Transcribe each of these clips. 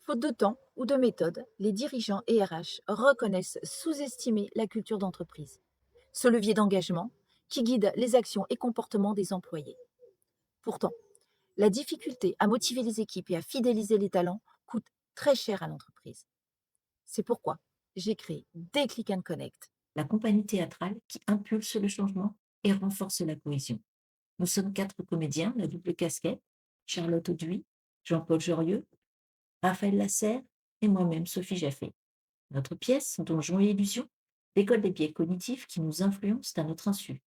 Faute de temps ou de méthode, les dirigeants et RH reconnaissent sous-estimer la culture d'entreprise, ce levier d'engagement qui guide les actions et comportements des employés. Pourtant, la difficulté à motiver les équipes et à fidéliser les talents coûte très cher à l'entreprise. C'est pourquoi j'ai créé Déclic and Connect. La compagnie théâtrale qui impulse le changement et renforce la cohésion. Nous sommes 4 comédiens, la double casquette, Charlotte Auduit, Jean-Paul Jorieux, Raphaël Lasserre et moi-même, Sophie Jaffé. Notre pièce, Donjons et illusions, décode les biais cognitifs qui nous influencent à notre insu.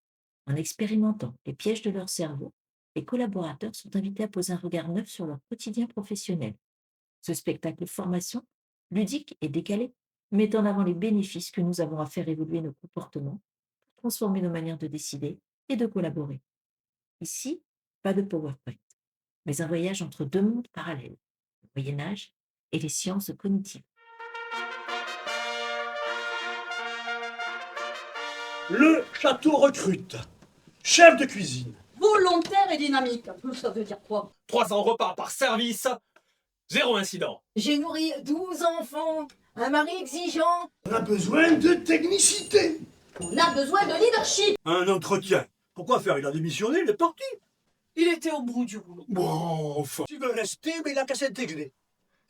En expérimentant les pièges de leur cerveau, les collaborateurs sont invités à poser un regard neuf sur leur quotidien professionnel. Ce spectacle formation, ludique et décalé, met en avant les bénéfices que nous avons à faire évoluer nos comportements, transformer nos manières de décider et de collaborer. Ici, pas de PowerPoint, mais un voyage entre deux mondes parallèles, le Moyen Âge et les sciences cognitives. Le château recrute. Chef de cuisine. Volontaire et dynamique. Ça veut dire quoi? 300 repas par service, zéro incident. J'ai nourri 12 enfants, un mari exigeant. On a besoin de technicité. On a besoin de leadership. Un entretien. Pourquoi faire? Il a démissionné, il est parti. Il était au bout du rouleau. Bon, enfin. Tu veux rester, mais il a qu'à s'intégrer.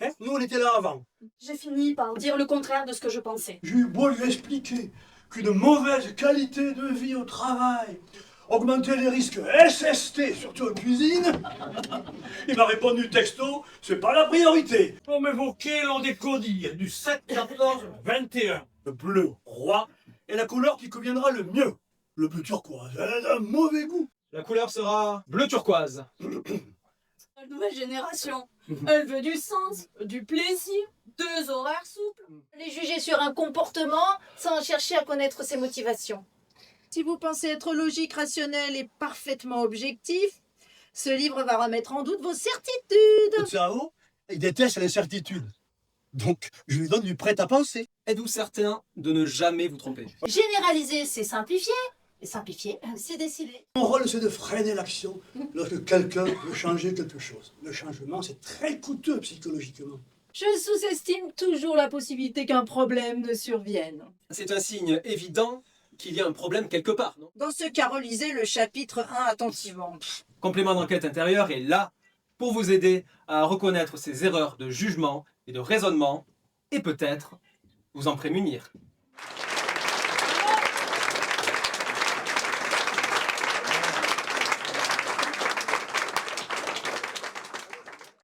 Hein? Nous, on était là avant. J'ai fini par dire le contraire de ce que je pensais. J'ai eu beau lui expliquer qu'une mauvaise qualité de vie au travail augmentait les risques SST, surtout en cuisine. Il m'a répondu texto, c'est pas la priorité. Pour m'évoquer l'on décodille du 7, 14, 21. Le bleu roi est la couleur qui conviendra le mieux. Le bleu turquoise, elle a un mauvais goût. La couleur sera bleu turquoise. La nouvelle génération, elle veut du sens, du plaisir, 2 horaires souples. Les juger sur un comportement sans chercher à connaître ses motivations. Si vous pensez être logique, rationnel et parfaitement objectif, ce livre va remettre en doute vos certitudes. Le cerveau, il déteste l'incertitude. Donc, je lui donne du prêt à penser. Êtes-vous certain de ne jamais vous tromper? Généraliser, c'est simplifier. Et simplifier, c'est décider. Mon rôle, c'est de freiner l'action lorsque quelqu'un veut changer quelque chose. Le changement, c'est très coûteux psychologiquement. Je sous-estime toujours la possibilité qu'un problème ne survienne. C'est un signe évident qu'il y a un problème quelque part, non? Dans ce cas, relisez le chapitre 1 attentivement. Complément d'enquête intérieure est là pour vous aider à reconnaître ces erreurs de jugement et de raisonnement et peut-être vous en prémunir.